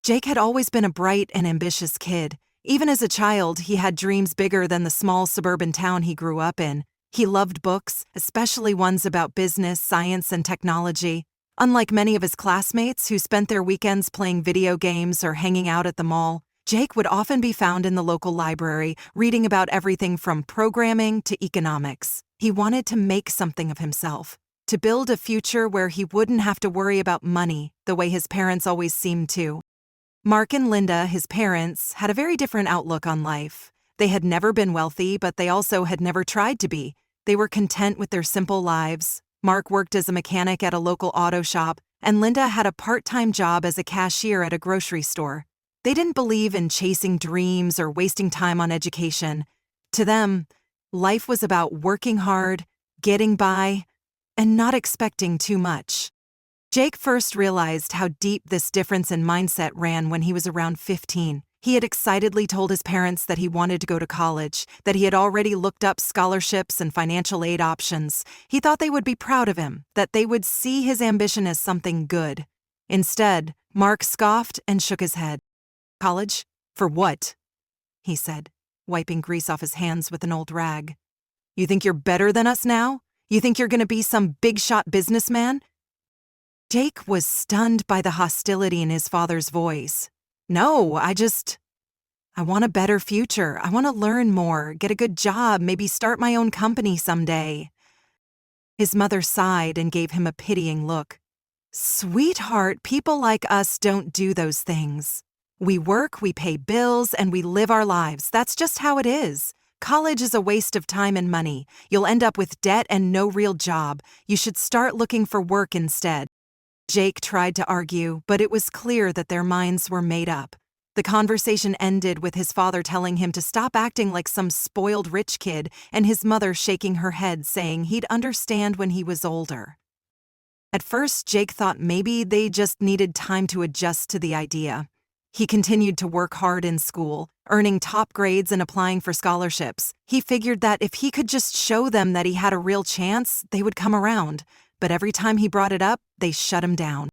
Jake had always been a bright and ambitious kid. Even as a child, he had dreams bigger than the small suburban town he grew up in. He loved books, especially ones about business, science, and technology. Unlike many of his classmates who spent their weekends playing video games or hanging out at the mall, Jake would often be found in the local library, reading about everything from programming to economics. He wanted to make something of himself, to build a future where he wouldn't have to worry about money the way his parents always seemed to. Mark and Linda, his parents, had a very different outlook on life. They had never been wealthy, but they also had never tried to be. They were content with their simple lives. Mark worked as a mechanic at a local auto shop, and Linda had a part-time job as a cashier at a grocery store. They didn't believe in chasing dreams or wasting time on education. To them, life was about working hard, getting by, and not expecting too much. Jake first realized how deep this difference in mindset ran when he was around 15. He had excitedly told his parents that he wanted to go to college, that he had already looked up scholarships and financial aid options. He thought they would be proud of him, that they would see his ambition as something good. Instead, Mark scoffed and shook his head. "College? For what?" he said, wiping grease off his hands with an old rag. "You think you're better than us now? You think you're going to be some big-shot businessman?" Jake was stunned by the hostility in his father's voice. "No, I want a better future. I want to learn more, get a good job, maybe start my own company someday." His mother sighed and gave him a pitying look. "Sweetheart, people like us don't do those things. We work, we pay bills, and we live our lives. That's just how it is. College is a waste of time and money. You'll end up with debt and no real job. You should start looking for work instead." Jake tried to argue, but it was clear that their minds were made up. The conversation ended with his father telling him to stop acting like some spoiled rich kid and his mother shaking her head saying he'd understand when he was older. At first, Jake thought maybe they just needed time to adjust to the idea. He continued to work hard in school, earning top grades and applying for scholarships. He figured that if he could just show them that he had a real chance, they would come around. But every time he brought it up, they shut him down.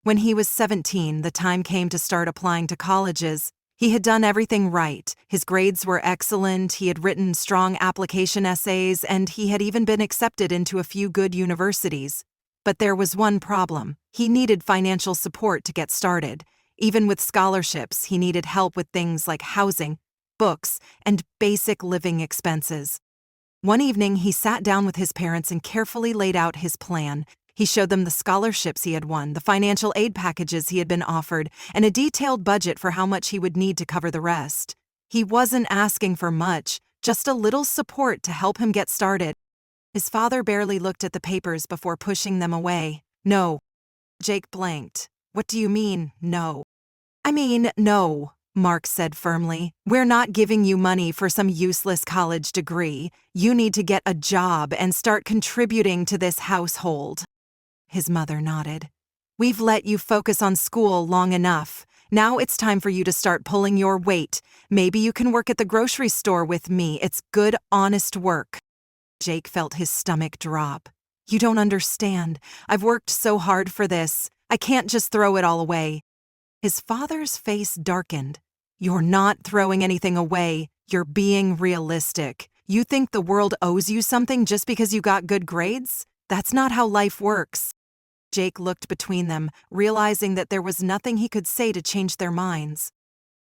When he was 17, the time came to start applying to colleges. He had done everything right. His grades were excellent, he had written strong application essays, and he had even been accepted into a few good universities. But there was one problem. He needed financial support to get started. Even with scholarships, he needed help with things like housing, books, and basic living expenses. One evening, he sat down with his parents and carefully laid out his plan. He showed them the scholarships he had won, the financial aid packages he had been offered, and a detailed budget for how much he would need to cover the rest. He wasn't asking for much, just a little support to help him get started. His father barely looked at the papers before pushing them away. "No." Jake blanked. "What do you mean, no?" "I mean, no," Mark said firmly. "We're not giving you money for some useless college degree. You need to get a job and start contributing to this household." His mother nodded. "We've let you focus on school long enough. Now it's time for you to start pulling your weight. Maybe you can work at the grocery store with me. It's good, honest work." Jake felt his stomach drop. "You don't understand. I've worked so hard for this. I can't just throw it all away." His father's face darkened. "You're not throwing anything away. You're being realistic. You think the world owes you something just because you got good grades? That's not how life works." Jake looked between them, realizing that there was nothing he could say to change their minds.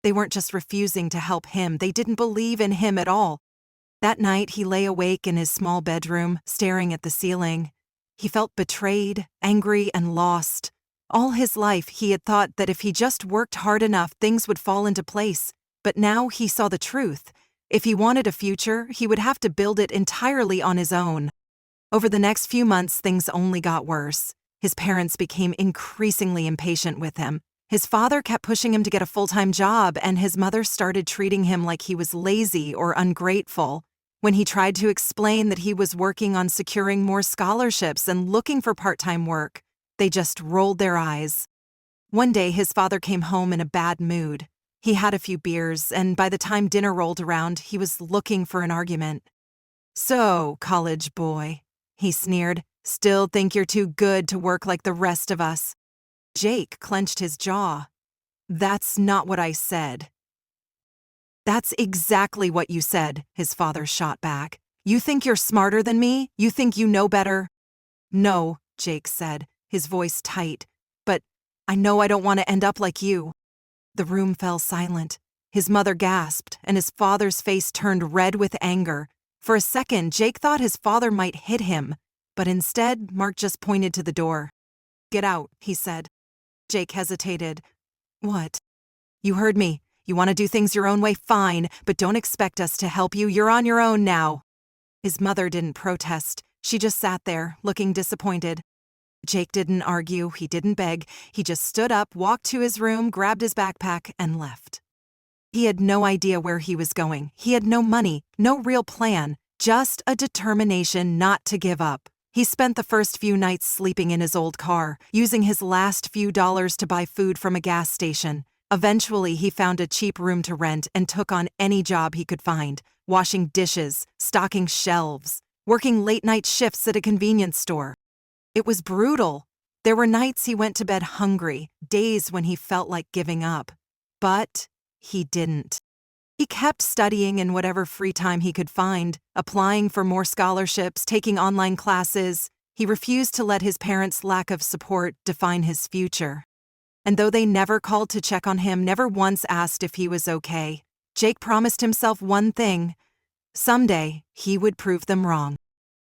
They weren't just refusing to help him, they didn't believe in him at all. That night, he lay awake in his small bedroom, staring at the ceiling. He felt betrayed, angry, and lost. All his life, he had thought that if he just worked hard enough, things would fall into place. But now he saw the truth. If he wanted a future, he would have to build it entirely on his own. Over the next few months, things only got worse. His parents became increasingly impatient with him. His father kept pushing him to get a full-time job, and his mother started treating him like he was lazy or ungrateful. When he tried to explain that he was working on securing more scholarships and looking for part-time work, they just rolled their eyes. One day, his father came home in a bad mood. He had a few beers, and by the time dinner rolled around, he was looking for an argument. "So, college boy," he sneered, "still think you're too good to work like the rest of us?" Jake clenched his jaw. "That's not what I said." "That's exactly what you said," his father shot back. "You think you're smarter than me? You think you know better?" "No," Jake said, his voice tight. "But I know I don't want to end up like you." The room fell silent. His mother gasped, and his father's face turned red with anger. For a second, Jake thought his father might hit him, but instead, Mark just pointed to the door. "Get out," he said. Jake hesitated. "What?" "You heard me. You want to do things your own way, fine, but don't expect us to help you. You're on your own now." His mother didn't protest. She just sat there, looking disappointed. Jake didn't argue, he didn't beg. He just stood up, walked to his room, grabbed his backpack, and left. He had no idea where he was going. He had no money, no real plan, just a determination not to give up. He spent the first few nights sleeping in his old car, using his last few dollars to buy food from a gas station. Eventually, he found a cheap room to rent and took on any job he could find, washing dishes, stocking shelves, working late-night shifts at a convenience store. It was brutal. There were nights he went to bed hungry, days when he felt like giving up. But he didn't. He kept studying in whatever free time he could find, applying for more scholarships, taking online classes. He refused to let his parents' lack of support define his future. And though they never called to check on him, never once asked if he was okay, Jake promised himself one thing: someday he would prove them wrong.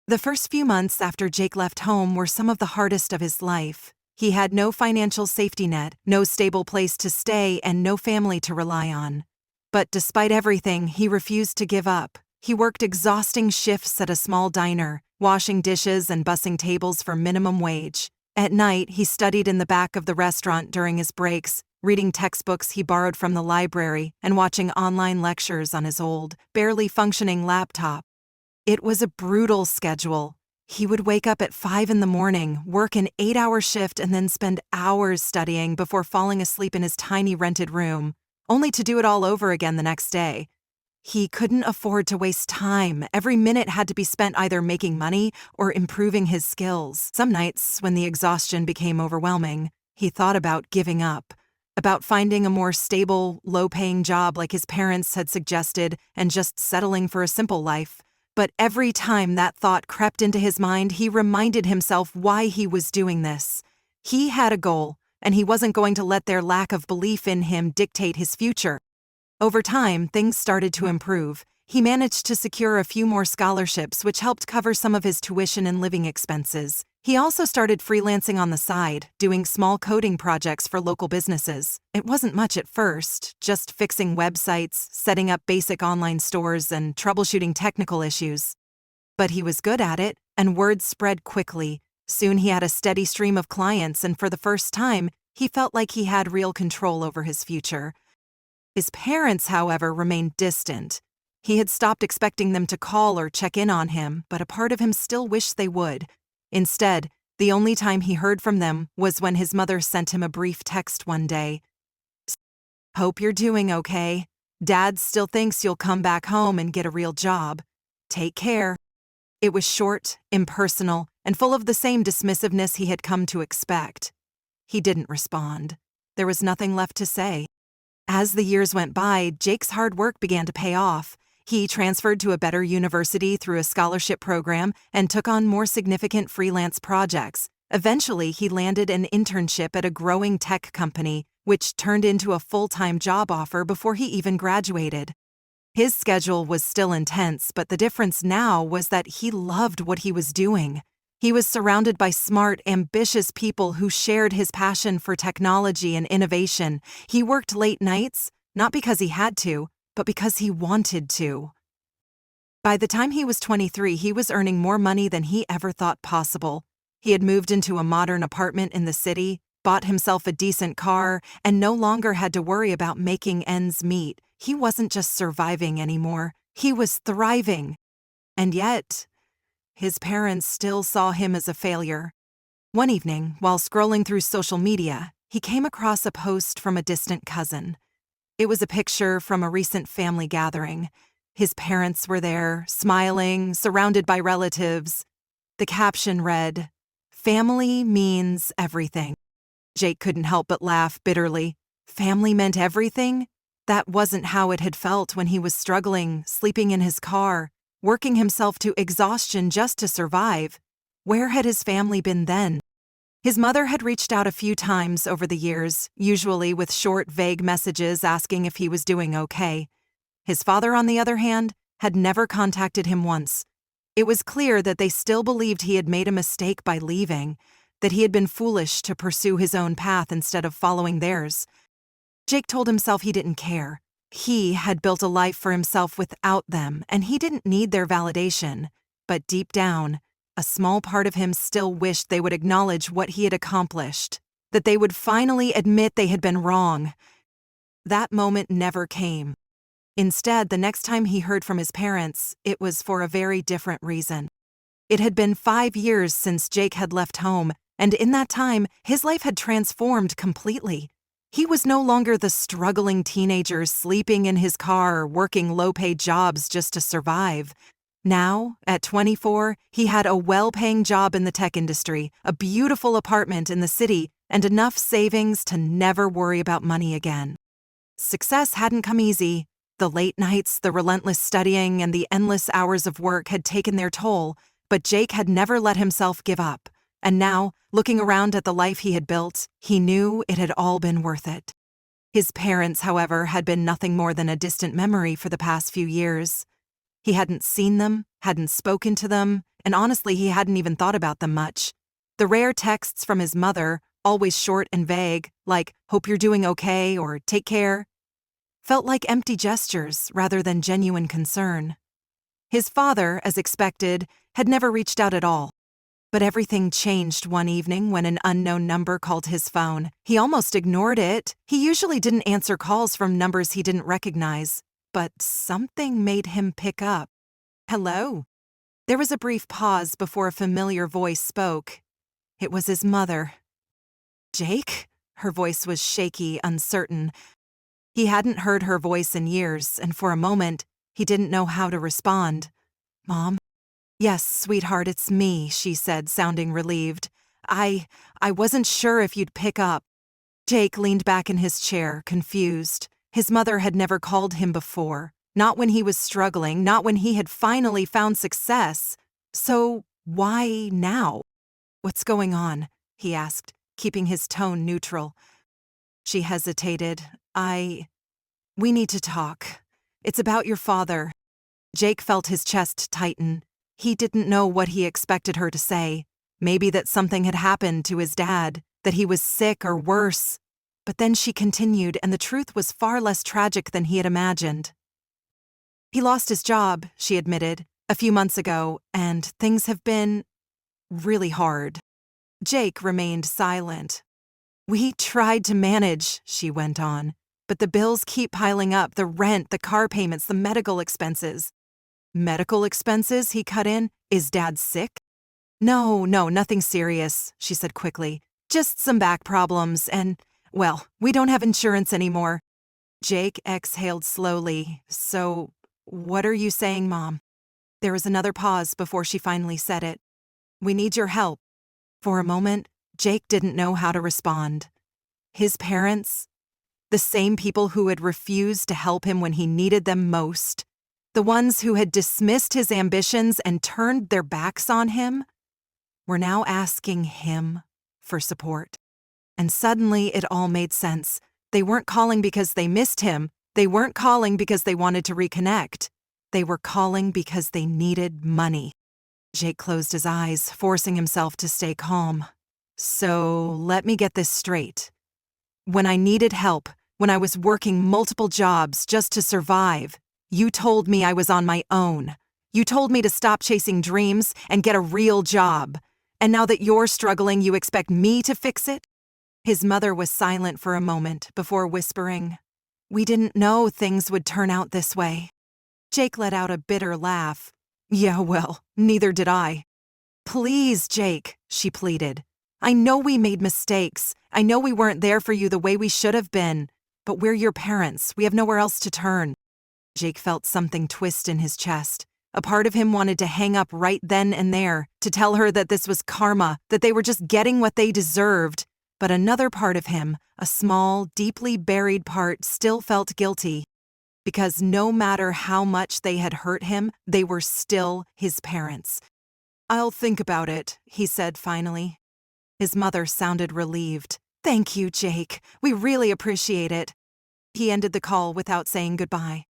The first few months after Jake left home were some of the hardest of his life. He had no financial safety net, no stable place to stay, and no family to rely on. But despite everything, he refused to give up. He worked exhausting shifts at a small diner, washing dishes and bussing tables for minimum wage. At night, he studied in the back of the restaurant during his breaks, reading textbooks he borrowed from the library and watching online lectures on his old, barely functioning laptop. It was a brutal schedule. He would wake up at 5 in the morning, work an 8-hour shift, and then spend hours studying before falling asleep in his tiny rented room, only to do it all over again the next day. He couldn't afford to waste time. Every minute had to be spent either making money or improving his skills. Some nights, when the exhaustion became overwhelming, he thought about giving up, about finding a more stable, low-paying job like his parents had suggested and just settling for a simple life. But every time that thought crept into his mind, he reminded himself why he was doing this. He had a goal, and he wasn't going to let their lack of belief in him dictate his future. Over time, things started to improve. He managed to secure a few more scholarships, which helped cover some of his tuition and living expenses. He also started freelancing on the side, doing small coding projects for local businesses. It wasn't much at first, just fixing websites, setting up basic online stores, and troubleshooting technical issues. But he was good at it, and word spread quickly. Soon he had a steady stream of clients, and for the first time, he felt like he had real control over his future. His parents, however, remained distant. He had stopped expecting them to call or check in on him, but a part of him still wished they would. Instead, the only time he heard from them was when his mother sent him a brief text one day. "Hope you're doing okay. Dad still thinks you'll come back home and get a real job. Take care." It was short, impersonal, and full of the same dismissiveness he had come to expect. He didn't respond. There was nothing left to say. As the years went by, Jake's hard work began to pay off. He transferred to a better university through a scholarship program and took on more significant freelance projects. Eventually, he landed an internship at a growing tech company, which turned into a full-time job offer before he even graduated. His schedule was still intense, but the difference now was that he loved what he was doing. He was surrounded by smart, ambitious people who shared his passion for technology and innovation. He worked late nights, not because he had to, but because he wanted to. By the time he was 23, he was earning more money than he ever thought possible. He had moved into a modern apartment in the city, bought himself a decent car, and no longer had to worry about making ends meet. He wasn't just surviving anymore. He was thriving. And yet, his parents still saw him as a failure. One evening, while scrolling through social media, he came across a post from a distant cousin. It was a picture from a recent family gathering. His parents were there, smiling, surrounded by relatives. The caption read, "Family means everything." Jake couldn't help but laugh bitterly. Family meant everything? That wasn't how it had felt when he was struggling, sleeping in his car, working himself to exhaustion just to survive. Where had his family been then? His mother had reached out a few times over the years, usually with short, vague messages asking if he was doing okay. His father, on the other hand, had never contacted him once. It was clear that they still believed he had made a mistake by leaving, that he had been foolish to pursue his own path instead of following theirs. Jake told himself he didn't care. He had built a life for himself without them, and he didn't need their validation. But deep down, a small part of him still wished they would acknowledge what he had accomplished, that they would finally admit they had been wrong. That moment never came. Instead, the next time he heard from his parents, it was for a very different reason. It had been 5 years since Jake had left home, and in that time, his life had transformed completely. He was no longer the struggling teenager sleeping in his car or working low-paid jobs just to survive. Now, at 24, he had a well-paying job in the tech industry, a beautiful apartment in the city, and enough savings to never worry about money again. Success hadn't come easy. The late nights, the relentless studying, and the endless hours of work had taken their toll, but Jake had never let himself give up. And now, looking around at the life he had built, he knew it had all been worth it. His parents, however, had been nothing more than a distant memory for the past few years. He hadn't seen them, hadn't spoken to them, and honestly, he hadn't even thought about them much. The rare texts from his mother, always short and vague, like, "Hope you're doing okay," or "Take care," felt like empty gestures rather than genuine concern. His father, as expected, had never reached out at all. But everything changed one evening when an unknown number called his phone. He almost ignored it. He usually didn't answer calls from numbers he didn't recognize. But something made him pick up. "Hello?" There was a brief pause before a familiar voice spoke. It was his mother. "Jake?" Her voice was shaky, uncertain. He hadn't heard her voice in years, and for a moment, he didn't know how to respond. "Mom?" "Yes, sweetheart, it's me," she said, sounding relieved. I wasn't sure if you'd pick up." Jake leaned back in his chair, confused. His mother had never called him before. Not when he was struggling, not when he had finally found success. So why now? "What's going on?" he asked, keeping his tone neutral. She hesitated. We need to talk. It's about your father." Jake felt his chest tighten. He didn't know what he expected her to say. Maybe that something had happened to his dad, that he was sick or worse. But then she continued, and the truth was far less tragic than he had imagined. "He lost his job," she admitted, "a few months ago, and things have been really hard." Jake remained silent. "We tried to manage," she went on, "but the bills keep piling up, the rent, the car payments, the medical expenses." "Medical expenses?" he cut in. "Is Dad sick?" No, nothing serious," she said quickly. "Just some back problems and, well, we don't have insurance anymore." Jake exhaled slowly. "So, what are you saying, Mom?" There was another pause before she finally said it. "We need your help." For a moment, Jake didn't know how to respond. His parents, the same people who had refused to help him when he needed them most, the ones who had dismissed his ambitions and turned their backs on him, were now asking him for support. And suddenly it all made sense. They weren't calling because they missed him. They weren't calling because they wanted to reconnect. They were calling because they needed money. Jake closed his eyes, forcing himself to stay calm. "So, let me get this straight. When I needed help, when I was working multiple jobs just to survive, you told me I was on my own. You told me to stop chasing dreams and get a real job. And now that you're struggling, you expect me to fix it?" His mother was silent for a moment before whispering, "We didn't know things would turn out this way." Jake let out a bitter laugh. "Yeah, well, neither did I." "Please, Jake," she pleaded. "I know we made mistakes. I know we weren't there for you the way we should have been. But we're your parents. We have nowhere else to turn." Jake felt something twist in his chest. A part of him wanted to hang up right then and there, to tell her that this was karma, that they were just getting what they deserved. But another part of him, a small, deeply buried part, still felt guilty. Because no matter how much they had hurt him, they were still his parents. "I'll think about it," he said finally. His mother sounded relieved. "Thank you, Jake. We really appreciate it." He ended the call without saying goodbye.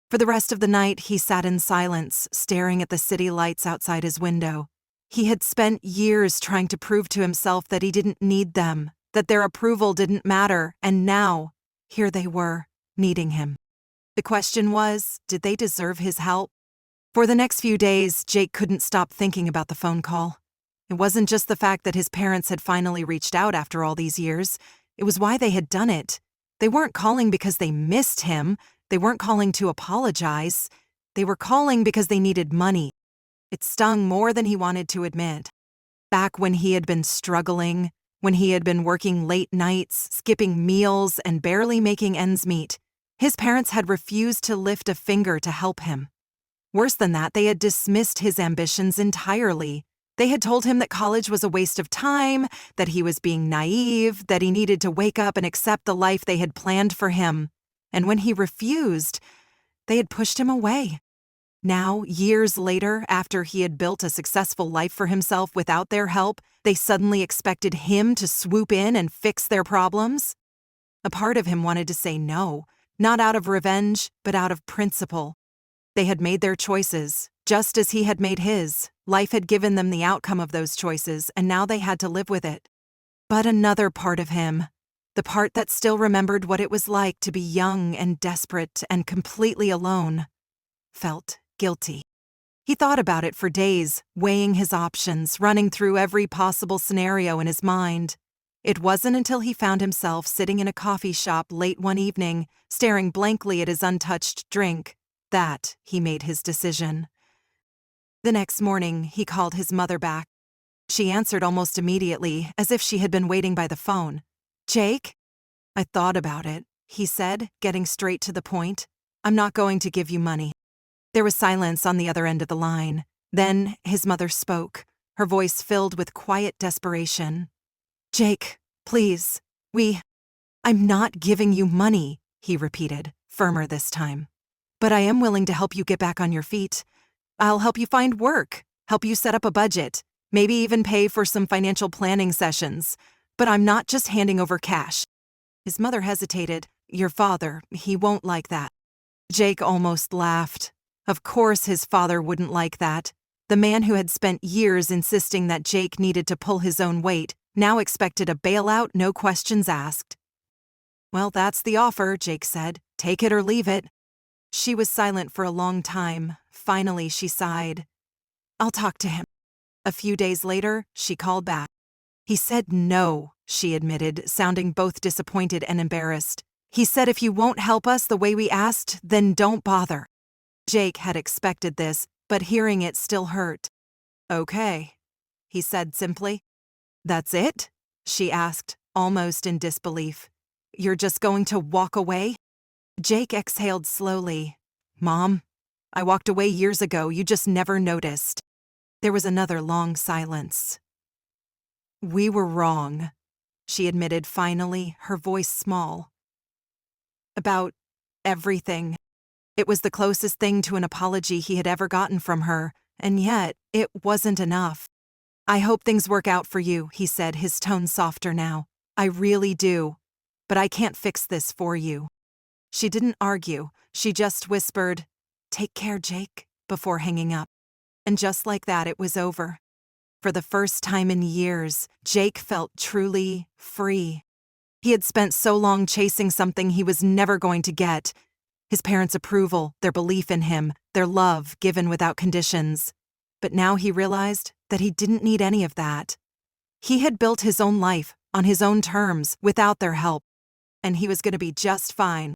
For the rest of the night, he sat in silence, staring at the city lights outside his window. He had spent years trying to prove to himself that he didn't need them, that their approval didn't matter, and now, here they were, needing him. The question was, did they deserve his help? For the next few days, Jake couldn't stop thinking about the phone call. It wasn't just the fact that his parents had finally reached out after all these years. It was why they had done it. They weren't calling because they missed him. They weren't calling to apologize. They were calling because they needed money. It stung more than he wanted to admit. Back when he had been struggling, when he had been working late nights, skipping meals, and barely making ends meet, his parents had refused to lift a finger to help him. Worse than that, they had dismissed his ambitions entirely. They had told him that college was a waste of time, that he was being naive, that he needed to wake up and accept the life they had planned for him. And when he refused, they had pushed him away. Now, years later, after he had built a successful life for himself without their help, they suddenly expected him to swoop in and fix their problems? A part of him wanted to say no, not out of revenge, but out of principle. They had made their choices, just as he had made his. Life had given them the outcome of those choices, and now they had to live with it. But another part of him, the part that still remembered what it was like to be young and desperate and completely alone, felt guilty. He thought about it for days, weighing his options, running through every possible scenario in his mind. It wasn't until he found himself sitting in a coffee shop late one evening, staring blankly at his untouched drink, that he made his decision. The next morning, he called his mother back. She answered almost immediately, as if she had been waiting by the phone. "Jake?" "I thought about it," he said, getting straight to the point. "I'm not going to give you money." There was silence on the other end of the line. Then his mother spoke, her voice filled with quiet desperation. "Jake, please, I'm not giving you money," he repeated, firmer this time. "But I am willing to help you get back on your feet. I'll help you find work, help you set up a budget, maybe even pay for some financial planning sessions. But I'm not just handing over cash." His mother hesitated. "Your father, he won't like that." Jake almost laughed. Of course his father wouldn't like that. The man who had spent years insisting that Jake needed to pull his own weight now expected a bailout, no questions asked. "Well, that's the offer," Jake said. "Take it or leave it." She was silent for a long time. Finally, she sighed. "I'll talk to him." A few days later, she called back. "He said no," she admitted, sounding both disappointed and embarrassed. "He said if you won't help us the way we asked, then don't bother." Jake had expected this, but hearing it still hurt. "Okay," he said simply. "That's it?" she asked, almost in disbelief. "You're just going to walk away?" Jake exhaled slowly. "Mom, I walked away years ago. You just never noticed." There was another long silence. "We were wrong," she admitted finally, her voice small. "About everything." It was the closest thing to an apology he had ever gotten from her, and yet it wasn't enough. "I hope things work out for you," he said, his tone softer now. "I really do. But I can't fix this for you." She didn't argue. She just whispered, "Take care, Jake," before hanging up. And just like that, it was over. For the first time in years, Jake felt truly free. He had spent so long chasing something he was never going to get. His parents' approval, their belief in him, their love given without conditions. But now he realized that he didn't need any of that. He had built his own life on his own terms without their help, and he was going to be just fine.